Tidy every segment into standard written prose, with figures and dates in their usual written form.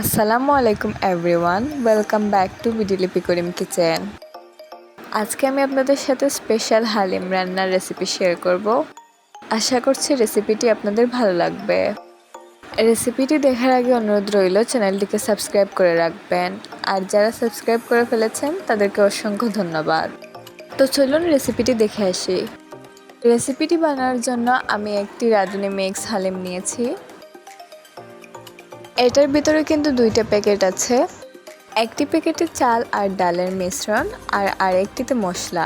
আসসালামু আলাইকুম everyone, welcome back to বিডিলিপি করিম কিচেন। আজকে আমি আপনাদের সাথে স্পেশাল হালিম রান্নার রেসিপি শেয়ার করব। আশা করছি রেসিপিটি আপনাদের ভালো লাগবে। রেসিপিটি দেখার আগে অনুরোধ রইল চ্যানেলটিকে সাবস্ক্রাইব করে রাখবেন, আর যারা সাবস্ক্রাইব করে ফেলেছেন তাদেরকে অসংখ্য ধন্যবাদ। তো চলুন রেসিপিটি দেখে আসি। রেসিপিটি বানানোর জন্য আমি একটি রাঁধুনি মিক্স হালিম নিয়েছি। এটার ভিতরে কিন্তু দুইটা প্যাকেট আছে। একটি প্যাকেটে চাল আর ডালের মিশ্রণ, আর আরেকটিতে মশলা।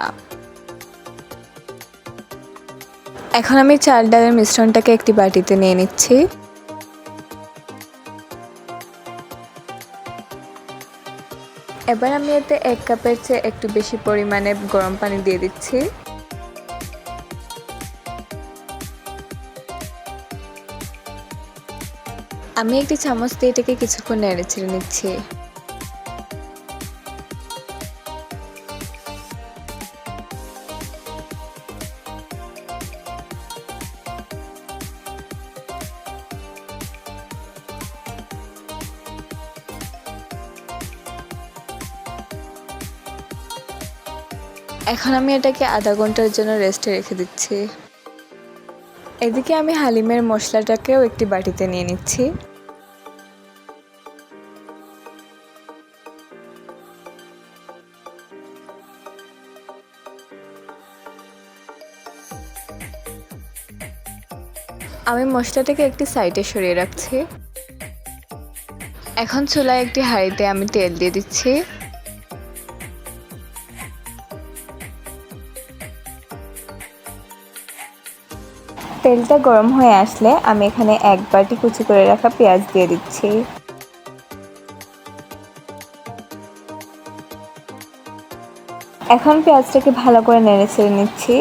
এখন আমি চাল ডালের মিশ্রণটাকে একটি বাটিতে নিয়ে নিচ্ছি। এবার আমি এতে 1 কাপের চেয়ে একটু বেশি পরিমাণে গরম পানি দিয়ে দিচ্ছি। আমি একটি চামচ দিয়ে এটাকে কিছুক্ষণ নেড়ে ছেড়ে নিচ্ছি। এখন আমি এটাকে আধা ঘন্টার জন্য রেস্টে রেখে দিচ্ছি। এদিকে আমি হালিমের মশলাটাকেও একটি বাটিতে নিয়ে নিচ্ছি। আমি মশলাটাকে একটি সাইডে সরিয়ে রাখছি। এখন চুলায় একটি হাঁড়িতে আমি তেল দিয়ে দিচ্ছি। তেলটা গরম হয়ে আসলে আমি এখানে 1 বাটি কুচি করে রাখা পেঁয়াজ দিয়ে দিচ্ছি। এখন পেঁয়াজটাকে ভালো করে নেড়ে ছেড়ে নিচ্ছি।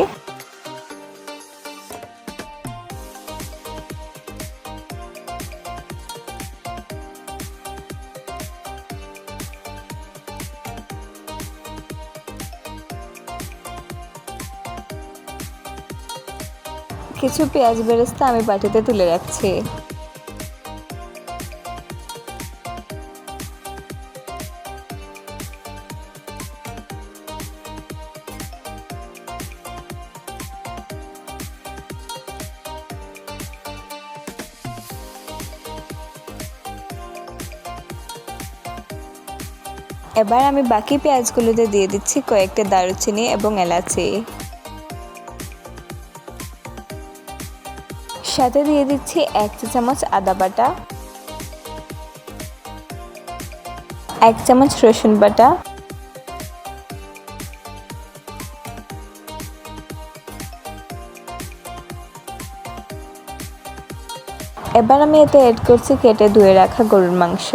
কিছু পেঁয়াজ বেরেস্তা আমি বাটিতে তুলে রাখছি। এবার আমি বাকি পেঁয়াজগুলোতে দিয়ে দিচ্ছি কয়েকটা দারুচিনি এবং এলাচি। সাথে দিয়ে দিচ্ছি 1 চা চামচ আদা বাটা, 1 চামচ রসুন বাটা, এবার আমি এতে অ্যাড করছি কেটে ধুয়ে রাখা গরুর মাংস।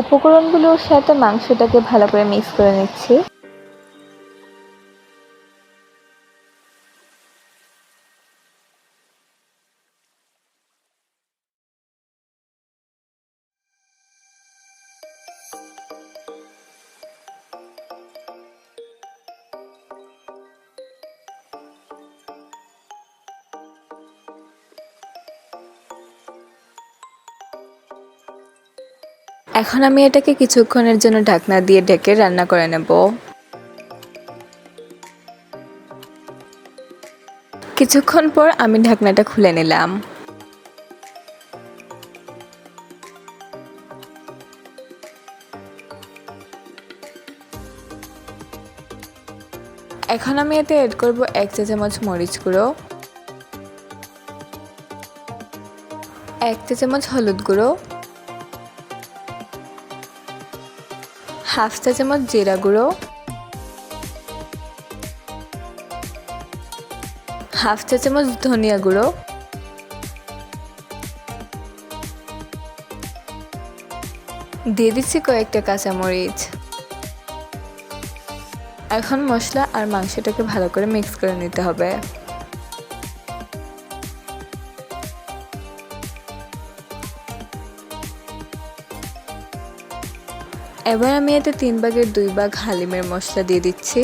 উপকরণগুলোর সাথে মাংসটাকে ভালো করে মিক্স করে নিচ্ছি। এখন আমি এটাকে কিছুক্ষণের জন্য ঢাকনা দিয়ে ঢেকে রান্না করে নেব। কিছুক্ষণ পর আমি ঢাকনাটা খুলে নিলাম। এখন আমি এতে অ্যাড করব 1 চা চামচ মরিচ গুঁড়ো, 1 চা চামচ হলুদ গুঁড়ো, হাফ চা চামচ জিরা গুঁড়ো, হাফ চা চামচ ধনিয়া গুঁড়ো, দিয়ে দিচ্ছি কয়েকটা কাঁচামরিচ। এখন মশলা আর মাংসটাকে ভালো করে মিক্স করে নিতে হবে। এবার আমি এতে 3 ভাগের 2 ভাগ হালিমের মশলা দিয়ে দিচ্ছি।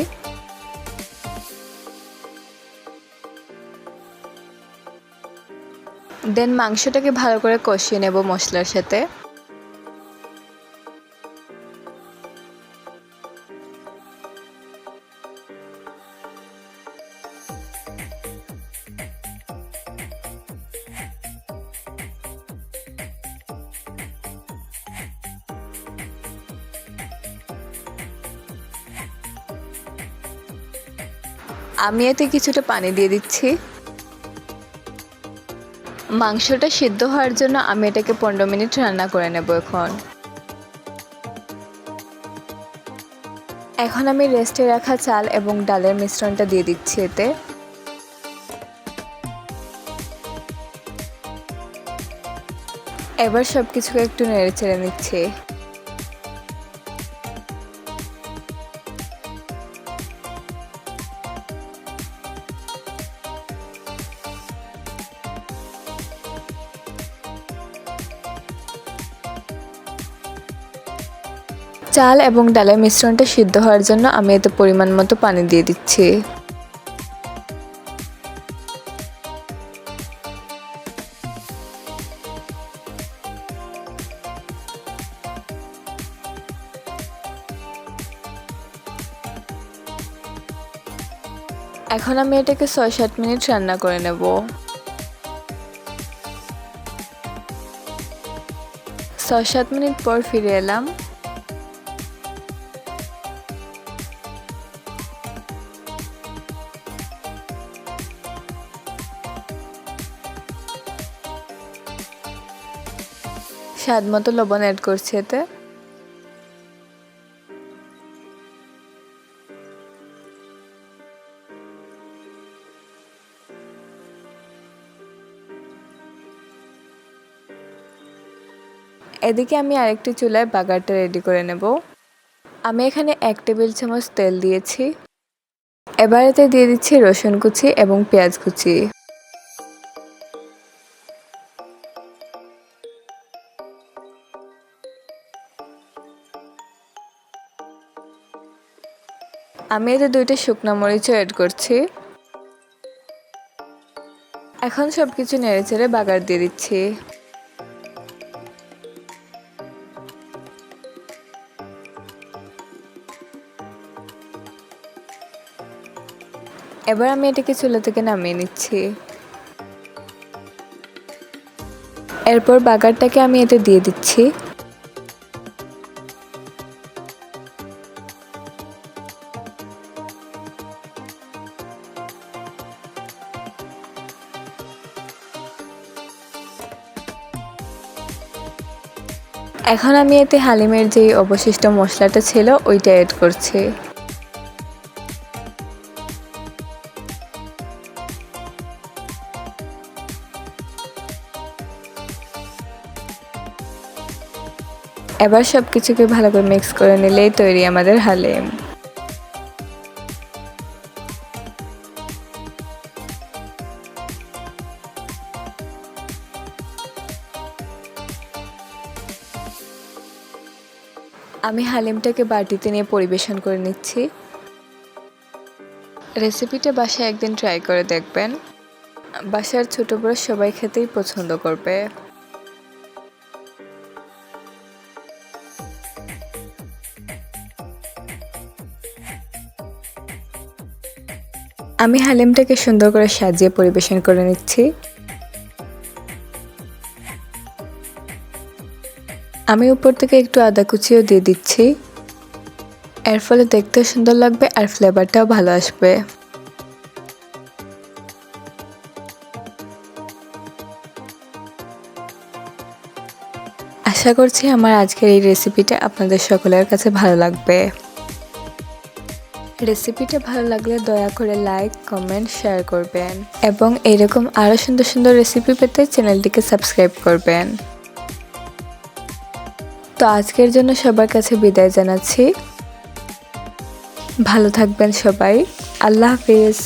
দেন মাংসটাকে ভালো করে কষিয়ে নেব মশলার সাথে। আমি এতে কিছুটা পানি দিয়ে দিচ্ছি। মাংসটা সিদ্ধ হওয়ার জন্য আমি এটাকে 15 মিনিট রান্না করে নেব। এখন আমি রেস্টে রাখা চাল এবং ডালের মিশ্রণটা দিয়ে দিচ্ছি এতে। এবার সবকিছুকে একটু নেড়ে চেড়ে নিচ্ছি। চাল এবং ডালের মিশ্রণটা সিদ্ধ হওয়ার জন্য আমি এতে পরিমাণ মতো পানি দিয়ে দিচ্ছি। এখন আমি এটাকে 6-7 মিনিট রান্না করে নেব। 6-7 মিনিট পর ফিরে এলাম। স্বাদ মতো লবণ অ্যাড করছি এতে। এদিকে আমি আরেকটি চুলায় বাগারটা রেডি করে নেব। আমি এখানে 1 টেবিল চামচ তেল দিয়েছি। এবার এতে দিয়ে দিচ্ছি রসুন কুচি এবং পেঁয়াজ কুচি। আমি এতে 2টা শুকনো মরিচও অ্যাড করছি। এখন সবকিছু নেড়েচেড়ে বাগার দিয়ে দিচ্ছি। এবার আমি এটাকে চুলা থেকে নামিয়ে নিচ্ছি। এরপর বাগারটাকে আমি এতে দিয়ে দিচ্ছি। এখন আমি এতে হালিমের যে অবশিষ্ট মশলাটা ছিল ওইটা অ্যাড করছি। এবার সবকিছুকে ভালো করে মিক্স করে নিলেই তৈরি আমাদের হালিম। আমি হালিমটাকে বাটিতে নিয়ে পরিবেশন করে নিচ্ছি। রেসিপিটা বাসায় একদিন ট্রাই করে দেখবেন। বাসার ছোট বড় সবাই খেতেই পছন্দ করবে। আমি হালিমটাকে সুন্দর করে সাজিয়ে পরিবেশন করে নিচ্ছি। আমি উপর থেকে একটু আদা কুচিও দিয়ে দিচ্ছি। এর ফলে দেখতে সুন্দর লাগবে আর ফ্লেভারটাও ভালো আসবে। আশা করছি আমার আজকের এই রেসিপিটা আপনাদের সকলের কাছে ভালো লাগবে। রেসিপিটা ভালো লাগলে দয়া করে লাইক, কমেন্ট, শেয়ার করবেন এবং এরকম আরও সুন্দর সুন্দর রেসিপি পেতে চ্যানেলটিকে সাবস্ক্রাইব করবেন। তো আজকের জন্য সবার কাছে বিদায় জানাচ্ছি। ভালো থাকবেন সবাই। আল্লাহ হাফিজ।